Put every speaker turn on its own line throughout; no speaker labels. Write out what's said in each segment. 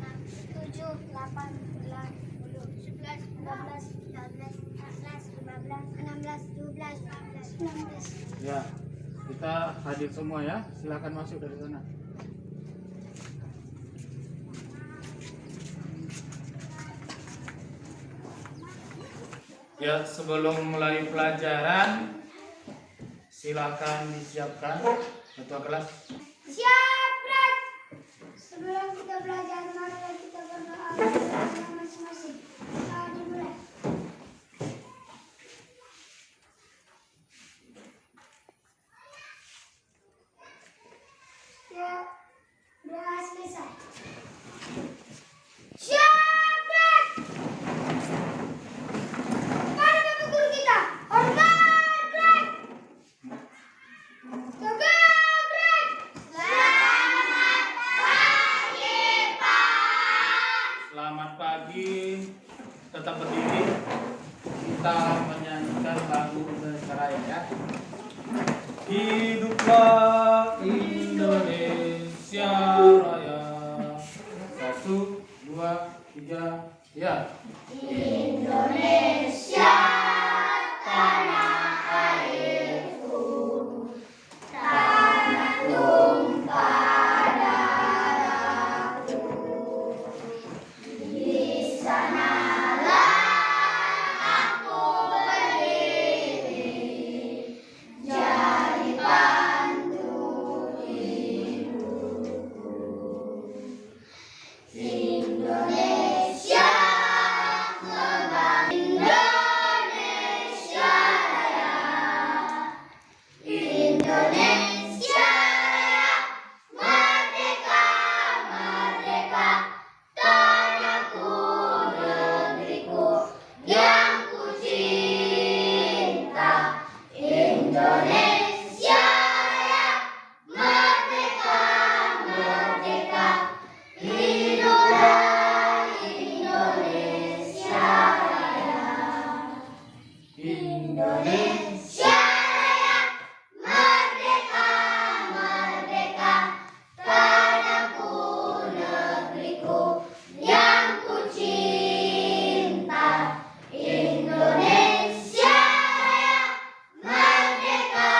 7, 8, 9, 10, 11, 12, 13, 14, 15, 16, 17, 18, 19.
Ya, kita hadir semua ya. Silakan masuk dari sana. Ya, sebelum mulai pelajaran, silakan disiapkan ketua kelas.
Siap, Brad. Sebelum kita belajar, mari kita berdoa bersama masing-masing. Dimulai. Ya, doa selesai. Siap, Brad. Mari Bapak Guru kita. Hormat, Brad. Jaga, Brad. Selamat pagi, Pak.
Selamat pagi. Tetap berdiri. Kita menyanyikan lagu Indonesia Raya ya. Hiduplah Indonesia Raya. 1, 2, 3, ya.
Indonesia, tanah airku, tanah tumpah darahku. Di sanalah aku berdiri, jadi pandu hidupku. Indonesia, kembali Indonesia Raya. Indonesia Raya, merdeka, merdeka, tanahku, negeriku yang ku cinta. Indonesia Raya, merdeka, merdeka, hiduplah Indonesia Raya. Indonesia Raya, merdeka, merdeka, tanahku, negeriku yang ku cinta. Indonesia Raya, merdeka,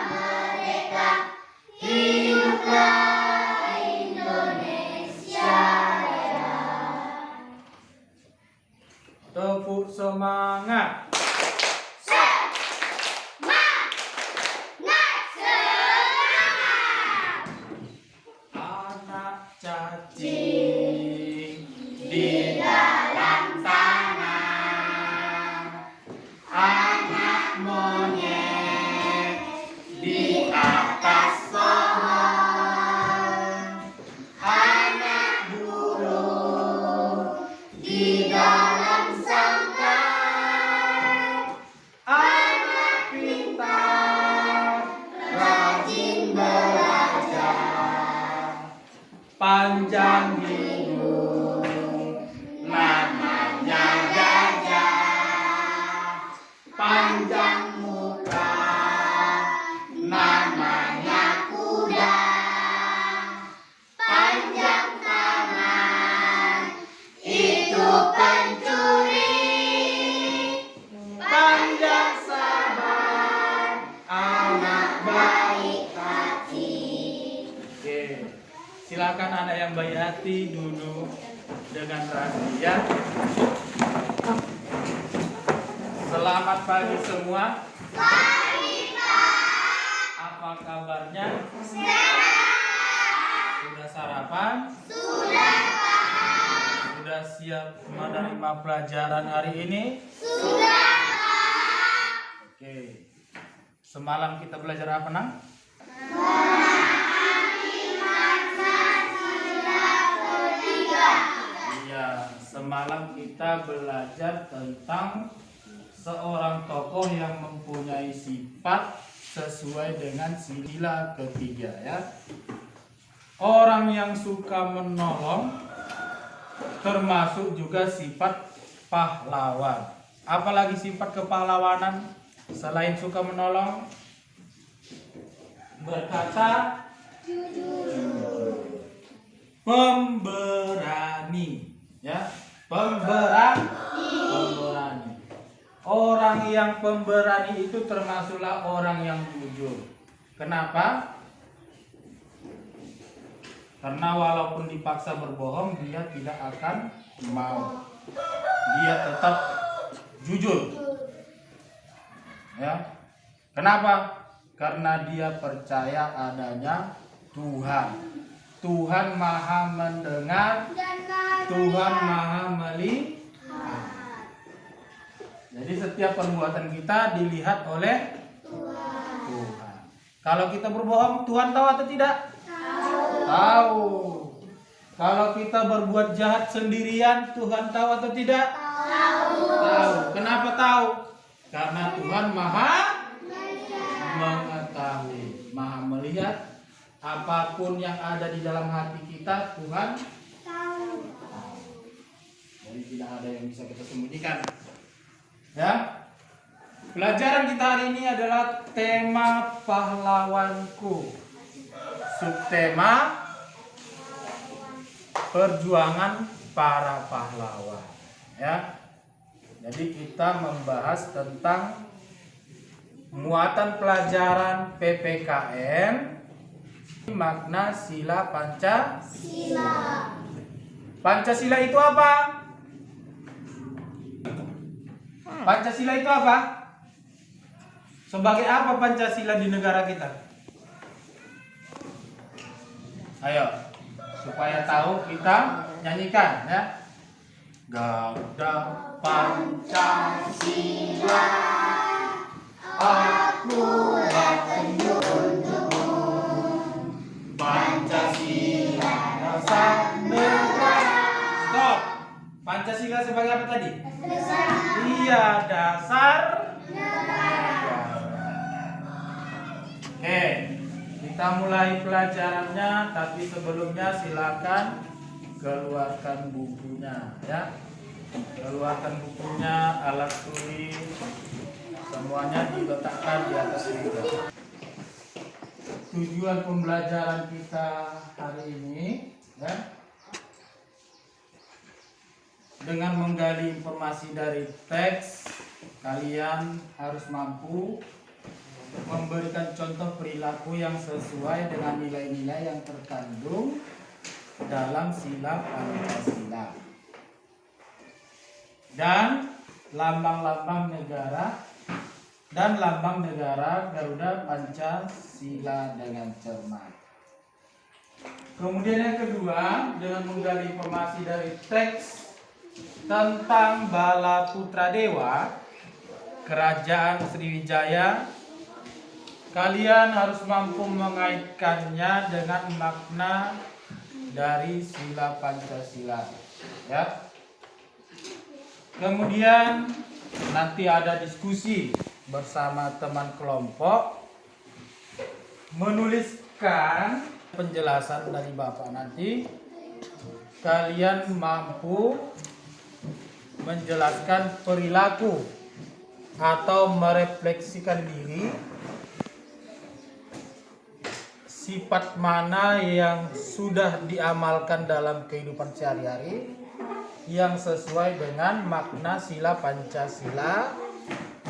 merdeka, hiduplah Indonesia Raya.
Tepuk semangat. Anak cacing di dalam tanah, anak monyet di atas pohon, anak burung di dalam sangkar, anak pintar rajin belajar, panjang hidung namanya gajah, panjang muka namanya kuda, panjang tangan itu pencuri. hati-hati duduk dengan rapi ya. Selamat pagi semua. Apa kabarnya? Sudah sarapan? Sudah siap menerima pelajaran hari ini? Oke. Semalam kita belajar apa, Nang? Iya, semalam kita belajar tentang seorang tokoh yang mempunyai sifat sesuai dengan sila ketiga ya. Orang yang suka menolong, termasuk juga sifat pahlawan. Apalagi sifat kepahlawanan selain suka menolong? Berkata jujur. Pemberani ya, pemberani. Orang yang pemberani itu termasuklah orang yang jujur. Kenapa? Karena walaupun dipaksa berbohong, dia tidak akan mau. Dia tetap jujur. Ya. Kenapa? Karena dia percaya adanya Tuhan. Tuhan Maha mendengar, Tuhan Maha melihat. Jadi setiap perbuatan kita dilihat oleh Tuhan. Kalau kita berbohong, Tuhan tahu atau tidak? Tahu. Kalau kita berbuat jahat sendirian, Tuhan tahu atau tidak? Tahu. Kenapa tahu? Karena Tuhan Maha mengetahui, Maha melihat. Apapun yang ada di dalam hati kita, Tuhan tahu. Jadi tidak ada yang bisa kita sembunyikan. Ya. Pelajaran kita hari ini adalah tema pahlawanku. Subtema perjuangan para pahlawan. Ya. Jadi kita membahas tentang muatan pelajaran PPKN, makna sila Pancasila. Pancasila itu apa? Pancasila itu apa? Sebagai apa Pancasila di negara kita? Ayo, supaya tahu kita nyanyikan ya. Garuda Pancasila, aku berkunjung. Pancasila dasar negara. Stop. Pancasila sebagai apa tadi? Dasar. Iya, dasar negara. Oke, kita mulai pelajarannya. Tapi sebelumnya silakan keluarkan bukunya, ya. Keluarkan bukunya, alat tulis, semuanya diletakkan di atas meja. Tujuan pembelajaran kita hari ini ya, dengan menggali informasi dari teks, kalian harus mampu memberikan contoh perilaku yang sesuai dengan nilai-nilai yang terkandung dalam sila Pancasila dan lambang-lambang negara dan lambang negara Garuda Pancasila dengan cermat. Kemudian yang kedua, dengan menggali informasi dari teks tentang Bala Putra Dewa, Kerajaan Sriwijaya, kalian harus mampu mengaitkannya dengan makna dari sila Pancasila. Ya. Kemudian nanti ada diskusi bersama teman kelompok, menuliskan penjelasan dari Bapak. Nanti kalian mampu menjelaskan perilaku atau merefleksikan diri, sifat mana yang sudah diamalkan dalam kehidupan sehari-hari yang sesuai dengan makna sila Pancasila,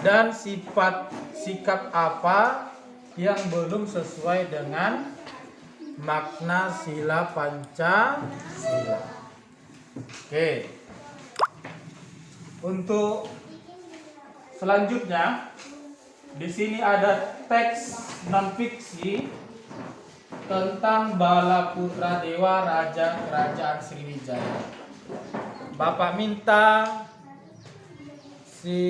dan sifat sikap apa yang belum sesuai dengan makna sila Pancasila. Oke. Untuk selanjutnya di sini ada teks non fiksi tentang Bala Putra Dewa Raja Kerajaan Sriwijaya. Bapak minta si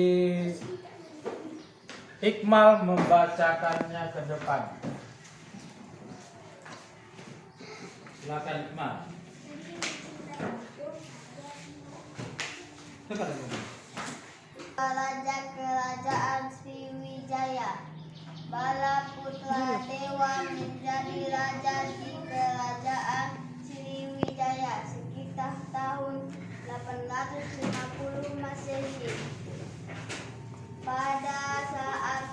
Iqmal membacakannya ke depan. Silakan Iqmal.
Raja Kerajaan Sriwijaya. Bala Putra Dewa menjadi raja di Kerajaan Sriwijaya sekitar tahun 850 Masehi. Pada saat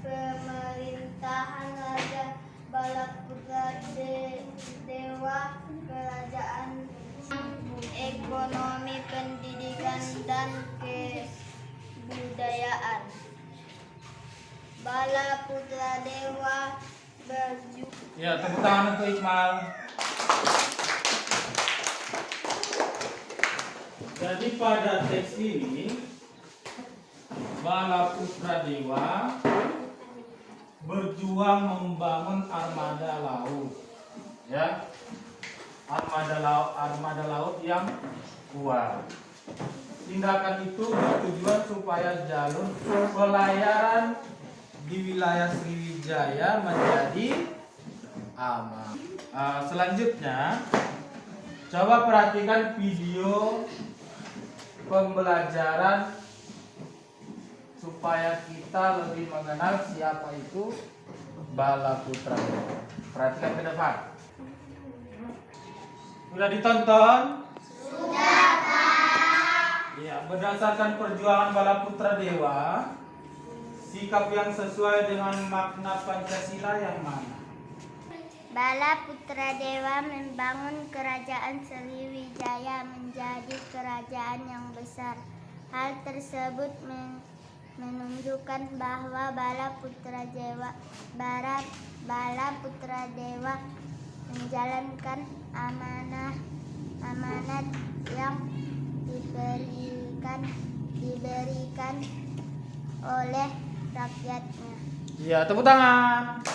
pemerintahan Raja Bala Putra Dewa, kerajaan ekonomi, pendidikan, dan kebudayaan. Bala Putra Dewa berjuang.
Ya, tepuk tangan untuk Iqmal. Jadi pada teks ini Bala Putra Dewa berjuang membangun armada laut, ya, armada laut yang kuat. Tindakan itu bertujuan supaya jalur pelayaran di wilayah Sriwijaya menjadi aman. Selanjutnya, coba perhatikan video pembelajaran supaya kita lebih mengenal siapa itu Bala Putra Dewa. Perhatikan ke depan. Sudah ditonton? Sudah, Pak. Ya, berdasarkan perjuangan Bala Putra Dewa, sikap yang sesuai dengan makna Pancasila yang mana?
Bala Putra Dewa membangun kerajaan Sriwijaya menjadi kerajaan yang besar. Hal tersebut menunjukkan bahwa Bala Putra Dewa menjalankan amanat yang diberikan oleh rakyatnya.
Ya, tepuk tangan.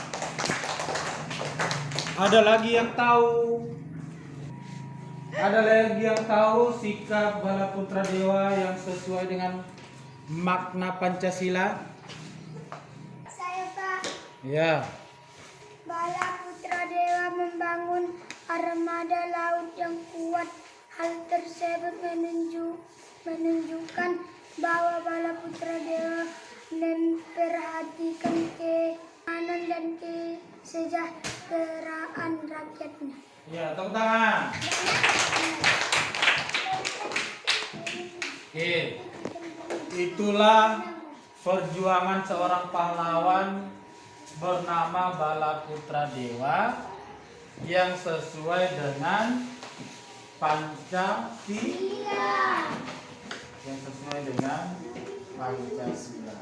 Ada lagi yang tahu? Ada lagi yang tahu sikap Bala Putra Dewa yang sesuai dengan makna Pancasila?
Saya, Pak.
Ya.
Bala Putra Dewa membangun armada laut yang kuat. Hal tersebut menunjukkan bahwa Bala Putra Dewa memperhatikan keamanan dan kesejahteraan rakyatnya.
Ya, tepuk tangan. Oke. Itulah perjuangan seorang pahlawan bernama Bala Putra Dewa yang sesuai dengan Pancasila. Yang sesuai dengan Pancasila.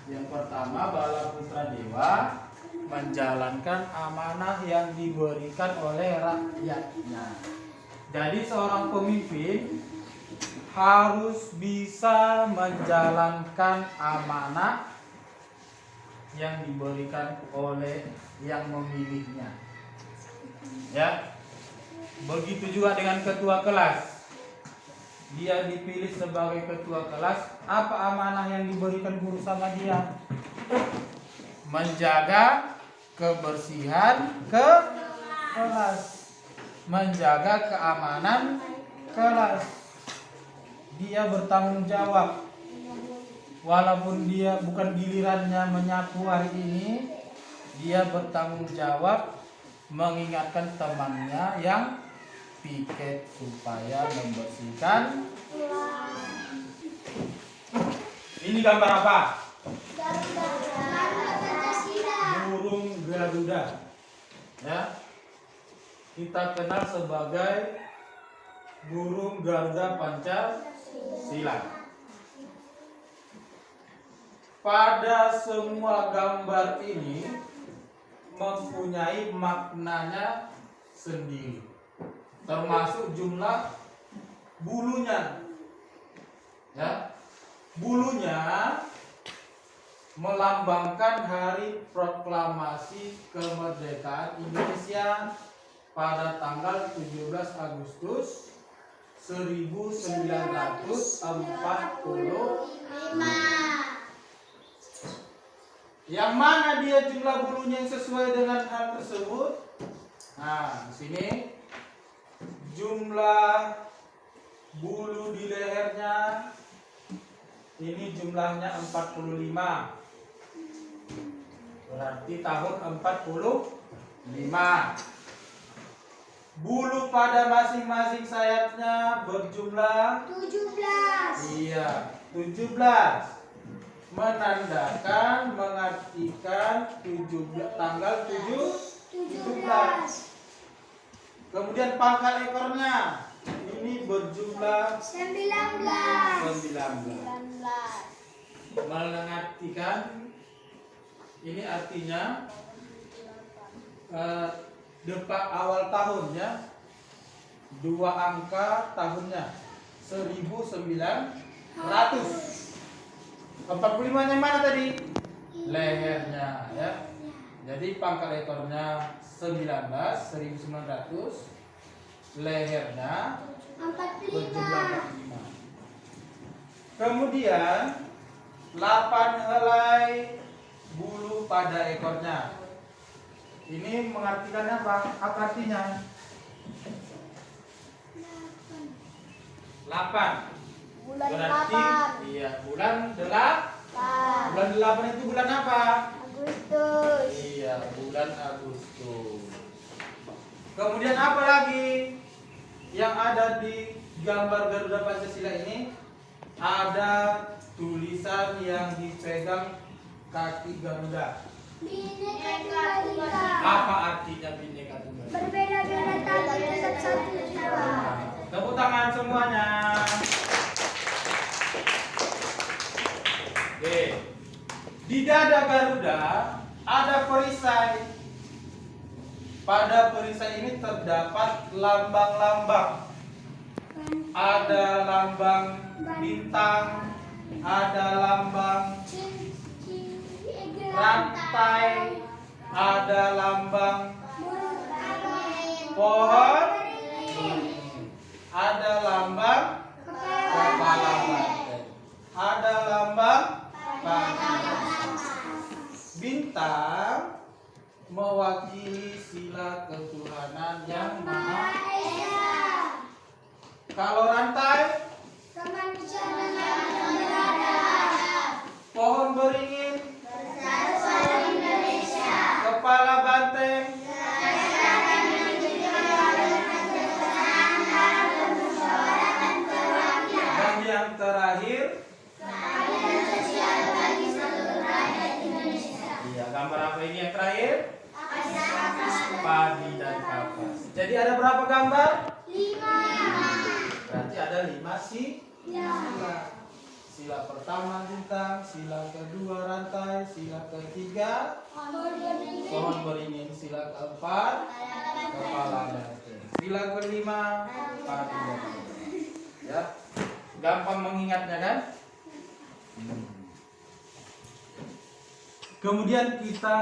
Yang pertama, Bala Putra Dewa menjalankan amanah yang diberikan oleh rakyatnya. Jadi seorang pemimpin harus bisa menjalankan amanah yang diberikan oleh yang memilihnya. Ya. Begitu juga dengan ketua kelas. Dia dipilih sebagai ketua kelas, apa amanah yang diberikan guru sama dia? Menjaga kebersihan kelas, menjaga keamanan kelas. Dia bertanggung jawab. Walaupun dia bukan gilirannya menyapu hari ini, dia bertanggung jawab mengingatkan temannya yang piket supaya membersihkan. Ini gambar apa? Burung Garuda. Ya. Kita kenal sebagai burung Garuda Pancasila. Pada semua gambar ini mempunyai maknanya sendiri, termasuk jumlah bulunya. Ya, bulunya melambangkan hari proklamasi kemerdekaan Indonesia pada tanggal 17 Agustus 1945. Yang mana dia jumlah bulunya yang sesuai dengan hal tersebut? Nah, di sini jumlah bulu di lehernya ini jumlahnya 45. Berarti tahun 45. Bulu pada masing-masing sayapnya berjumlah
17.
Iya, 17. Mengartikan tanggal 17. Kemudian pangkal ekornya ini berjumlah 19. Mengartikan ini artinya depan awal tahunnya, 2 angka tahunnya 1900. 45 yang mana tadi? Lehernya, ya. Jadi pangkal ekornya 1900, lehernya berjumlah 45. Kemudian 8 helai bulu pada ekornya. Ini mengartikan apa? Apa artinya? 8.
Bulan
Berarti
8.
iya, bulan 8. Bulan 8 itu bulan apa?
Agustus.
Iya, bulan Agustus. Kemudian apa lagi yang ada di gambar Garuda Pancasila ini? Ada tulisan yang dipegang kaki Garuda.
Bhinneka Tunggal Ika.
Apa artinya Bhinneka Tunggal Ika?
Berbeda-beda tapi tetap satu jiwa.
Tepuk tangan semuanya. Oke. Di dada Garuda ada perisai. Pada perisai ini terdapat lambang-lambang. Ada lambang bintang, ada lambang rantai, ada lambang pohon, ada lambang kepala banteng, ada lambang panah. Bintang mewakili sila ketuhanan yang maha esa. Kalau rantai,
Kemanusiaan yang beradab.
pohon beringin,
Bersatu Indonesia.
kepala banteng, dan yang terakhir, iya, gambar apa ini yang terakhir? Padi dan kapas. Jadi ada berapa gambar?
5.
Berarti ada 5 sila. Sila pertama bintang, sila kedua rantai, sila ketiga pohon beringin, sila keempat kepala banteng, sila kelima padi dan kapas. Ya, gampang mengingatnya kan? Kemudian kita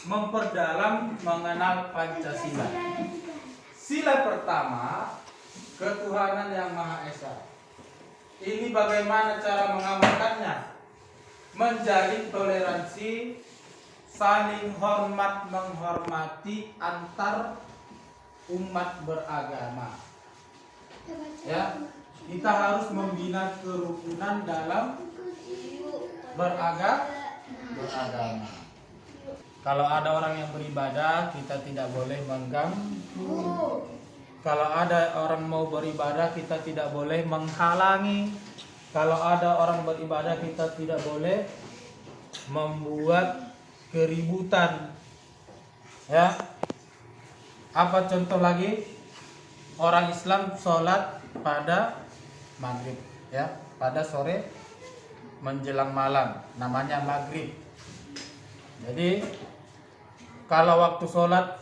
memperdalam mengenal Pancasila. Sila pertama, ketuhanan yang Maha Esa. Ini bagaimana cara mengamalkannya? Menjalin toleransi, saling hormat menghormati antar umat beragama. Ya, kita harus membina kerukunan dalam beragama. Kalau ada orang yang beribadah, kita tidak boleh mengganggu. Kalau ada orang mau beribadah, kita tidak boleh menghalangi. Kalau ada orang beribadah, kita tidak boleh membuat keributan. Ya. Apa contoh lagi? Orang Islam sholat pada maghrib, ya, pada sore menjelang malam, namanya maghrib. Jadi kalau waktu sholat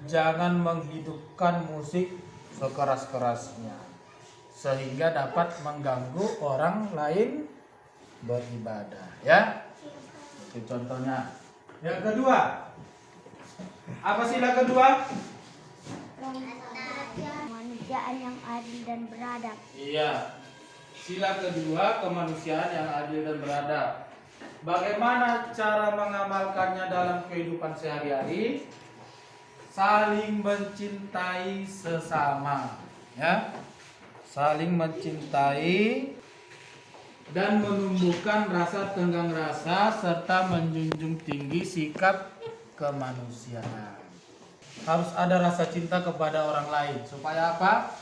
jangan menghidupkan musik sekeras-kerasnya sehingga dapat mengganggu orang lain beribadah, ya. Itu contohnya. Yang kedua, apa sila kedua?
Kemanusiaan yang adil dan beradab.
Iya. Sila kedua, kemanusiaan yang adil dan beradab. Bagaimana cara mengamalkannya dalam kehidupan sehari-hari? Saling mencintai sesama, ya. Saling mencintai dan menumbuhkan rasa tenggang rasa serta menjunjung tinggi sikap kemanusiaan. Harus ada rasa cinta kepada orang lain supaya apa?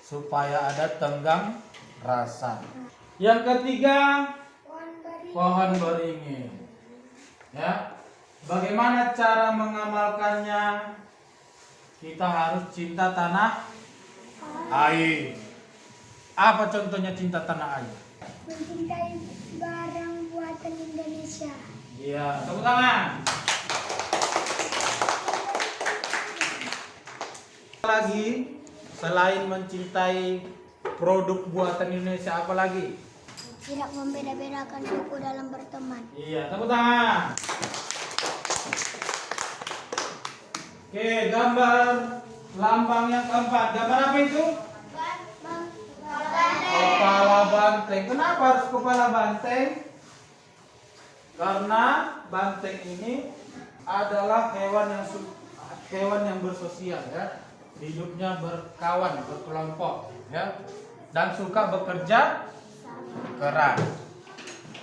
Supaya ada tenggang rasa. Yang ketiga, pohon beringin. Ya. Bagaimana cara mengamalkannya? Kita harus cinta tanah air. Apa contohnya cinta tanah air?
Mencintai barang buatan Indonesia.
Iya, tepuk tangan. Lagi selain mencintai produk buatan Indonesia, apa lagi?
Tidak membeda-bedakan suku dalam berteman.
Iya, tepuk tangan. Oke, gambar lambang yang keempat. Gambar apa itu? Kepala banteng. Kenapa harus kepala banteng? Karena banteng ini adalah hewan yang bersosial, ya. Hidupnya berkawan, berkelompok, ya. Dan suka bekerja keras.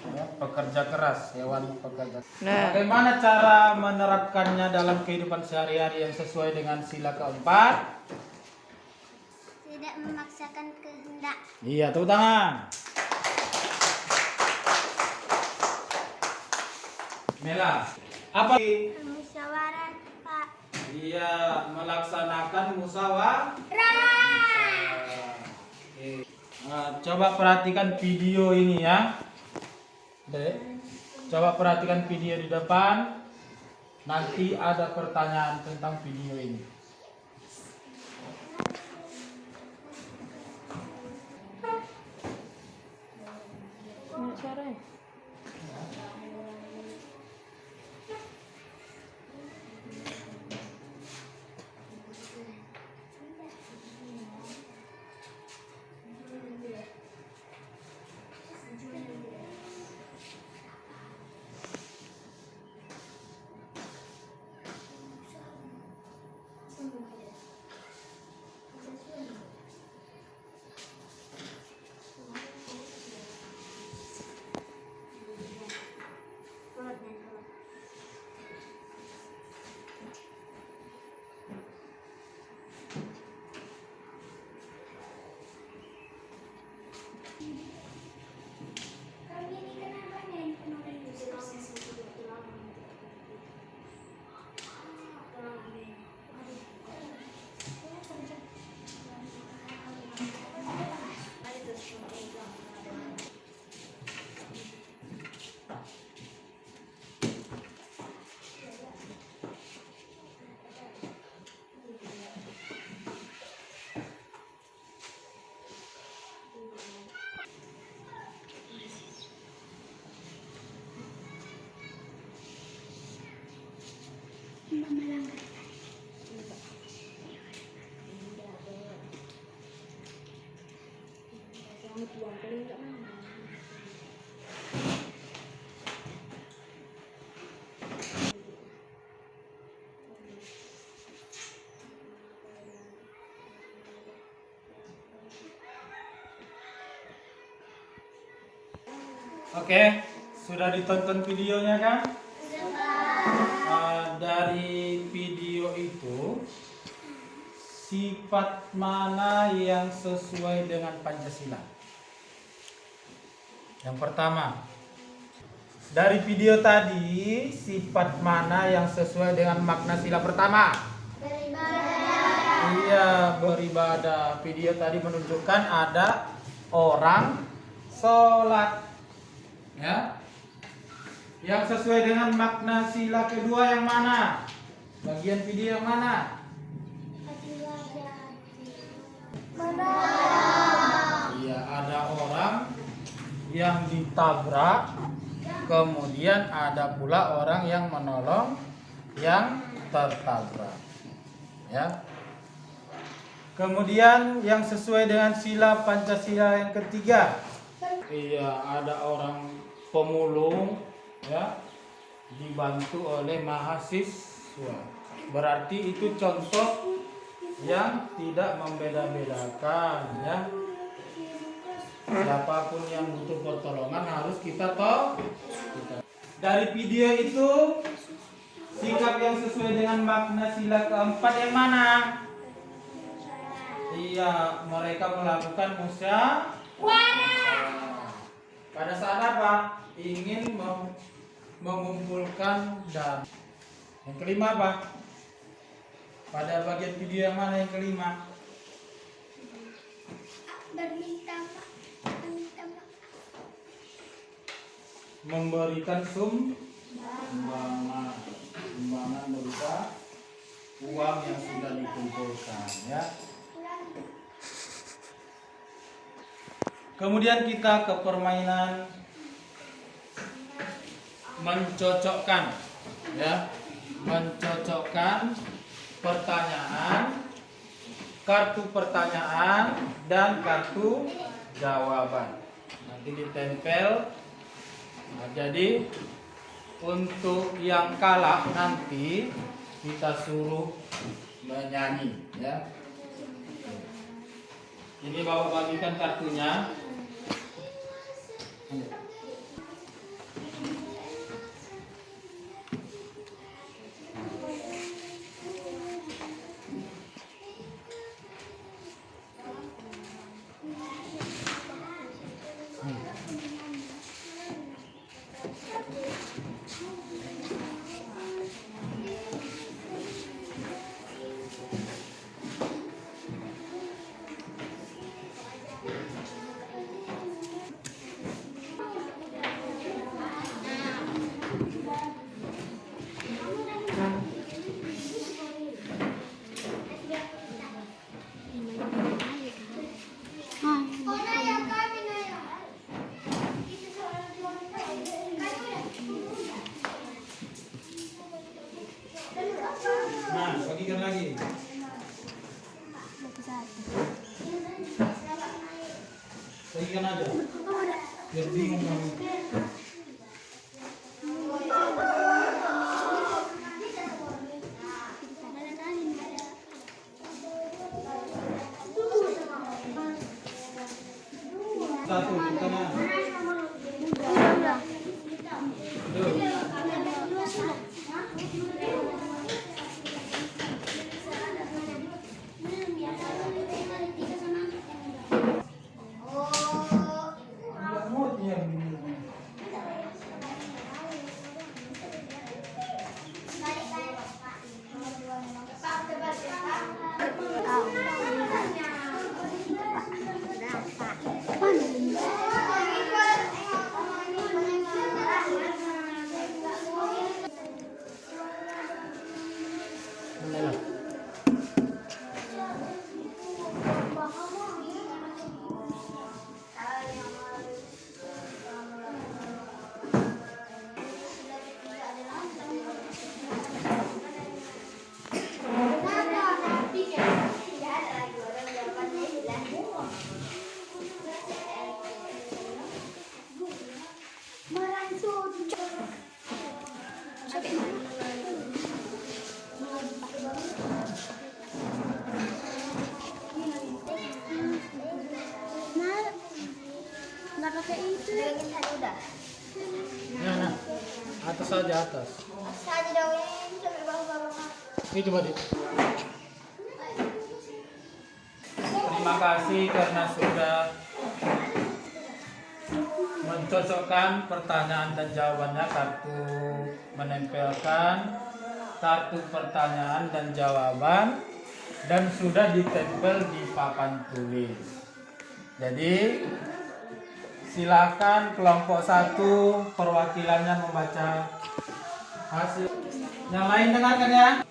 Ya, pekerja keras, hewan pekerja. Bagaimana cara menerapkannya dalam kehidupan sehari-hari yang sesuai dengan sila keempat?
Tidak memaksakan kehendak.
Iya, tepuk tangan. Mela, apa?
Musyawarah, Pak.
Iya, melaksanakan musyawarah. Oke. Nah, coba perhatikan video ini, ya. Dek, coba perhatikan video di depan. Nanti ada pertanyaan tentang video ini. Oke, sudah ditonton videonya kan? Dari video itu, sifat mana yang sesuai dengan Pancasila? Yang pertama, dari video tadi, sifat mana yang sesuai dengan makna sila pertama? Beribadah. Iya, beribadah. Video tadi menunjukkan ada orang sholat. Ya. Yang sesuai dengan makna sila kedua yang mana? Bagian video yang mana? Iya, ada orang yang ditabrak, kemudian ada pula orang yang menolong yang tertabrak. Ya. Kemudian yang sesuai dengan sila Pancasila yang ketiga. Iya, ada orang pemulung ya dibantu oleh mahasiswa. Berarti itu contoh yang tidak membeda-bedakan ya. Siapapun yang butuh pertolongan harus kita tahu. Dari video itu sikap yang sesuai dengan makna sila keempat yang mana? Iya, mereka melakukan musyawarah. Pada saat apa? Ingin mengumpulkan dana. Yang kelima apa? Pada bagian video yang mana yang kelima?
Berminta maaf.
Memberikan sumbangan berupa uang yang sudah dikumpulkan ya. Kemudian kita ke permainan mencocokkan ya. Mencocokkan pertanyaan, kartu pertanyaan dan kartu jawaban. Nanti ditempel. Nah, jadi untuk yang kalah nanti kita suruh menyanyi ya. Ini Bapak bagikan kartunya. Nah, bagikan lagi. Bagikan aja. Biar bingung kamu. Satu, pertama.
Nggak pakai itu. Bilangin tadi udah.
Nah, atas saja atas.
Saja dong ini sampai bawah-bawah.
Ini coba deh. Terima kasih karena sudah mencocokkan pertanyaan dan jawabannya, kartu menempelkan kartu pertanyaan dan jawaban dan sudah ditempel di papan tulis. Jadi silakan kelompok 1 perwakilannya membaca hasil. Yang lain dengarkan ya.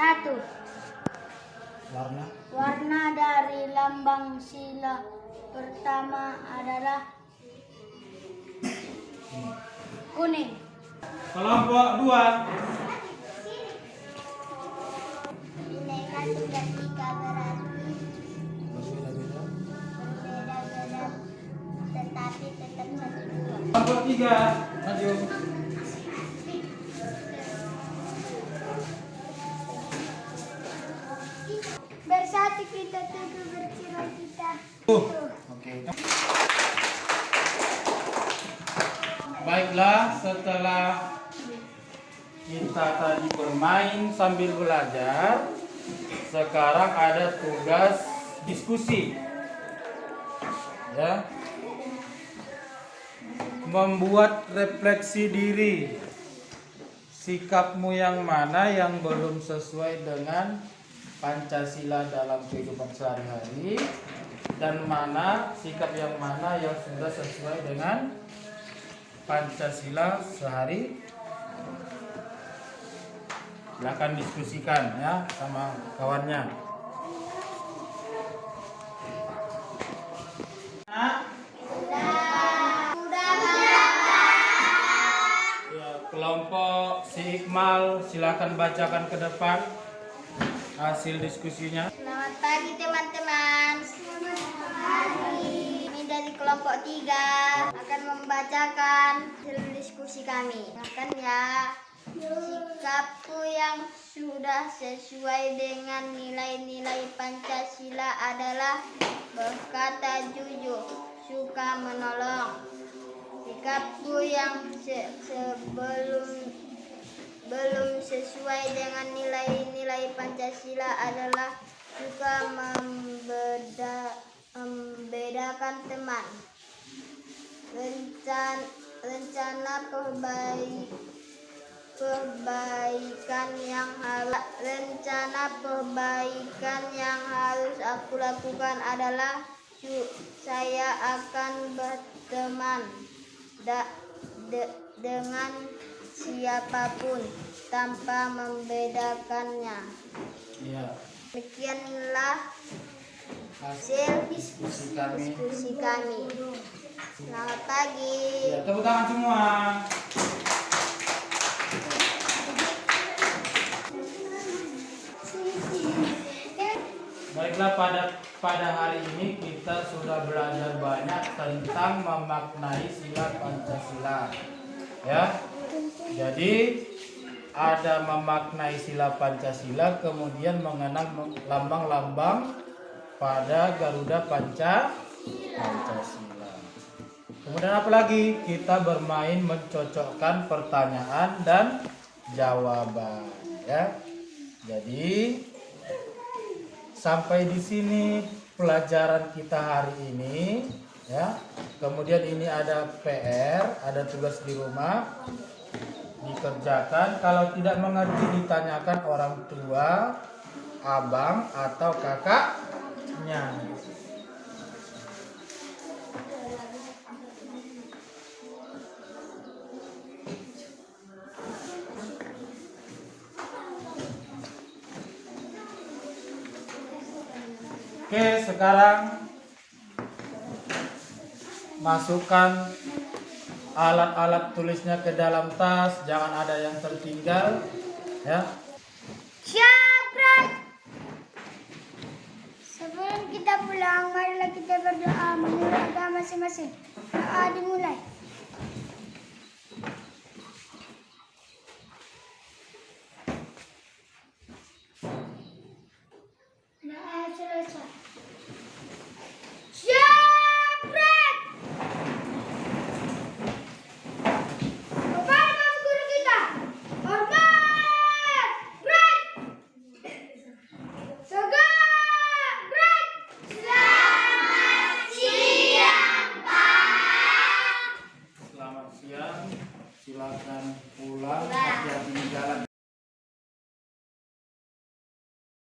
1.
Warna.
Warna dari lambang sila pertama adalah kuning.
Kelompok 2.
Bineka Tunggal Ika berarti berbeda-beda tetapi tetap satu jua.
Kelompok 3. Maju.
Bersatu kita teguh, bercerai kita.
Oke. Baiklah, setelah kita tadi bermain sambil belajar, sekarang ada tugas diskusi. Ya. Membuat refleksi diri. Sikapmu yang mana yang belum sesuai dengan Pancasila dalam kehidupan sehari-hari, dan mana sikap yang mana yang sudah sesuai dengan Pancasila sehari. Silakan diskusikan ya sama kawannya. Ya, kelompok si Iqmal silakan bacakan ke depan hasil diskusinya.
Selamat pagi teman-teman. Kami dari kelompok 3 akan membacakan hasil diskusi kami. Akan ya, sikapku yang sudah sesuai dengan nilai-nilai Pancasila adalah berkata jujur, suka menolong. Sikapku yang belum sesuai dengan nilai-nilai Pancasila adalah suka membedakan teman. Rencana perbaikan yang harus aku lakukan adalah saya akan berteman dengan siapapun tanpa membedakannya.
Ya.
Demikianlah hasil
diskusi kami.
Selamat pagi.
Ya, tepuk tangan semua. Baiklah, pada hari ini kita sudah belajar banyak tentang memaknai sila Pancasila. Ya. Jadi ada memaknai sila Pancasila, kemudian mengenang lambang-lambang pada Garuda Pancasila. Kemudian apa lagi? Kita bermain mencocokkan pertanyaan dan jawaban, ya. Jadi sampai di sini pelajaran kita hari ini, ya. Kemudian ini ada PR, ada tugas di rumah. Dikerjakan, kalau tidak mengerti ditanyakan orang tua, abang atau kakaknya. Oke, sekarang masukkan alat-alat tulisnya ke dalam tas, jangan ada yang tertinggal, ya.
Siap, Ran. Sebelum kita pulang, marilah kita berdoa menurut agama masing-masing. Doa dimulai.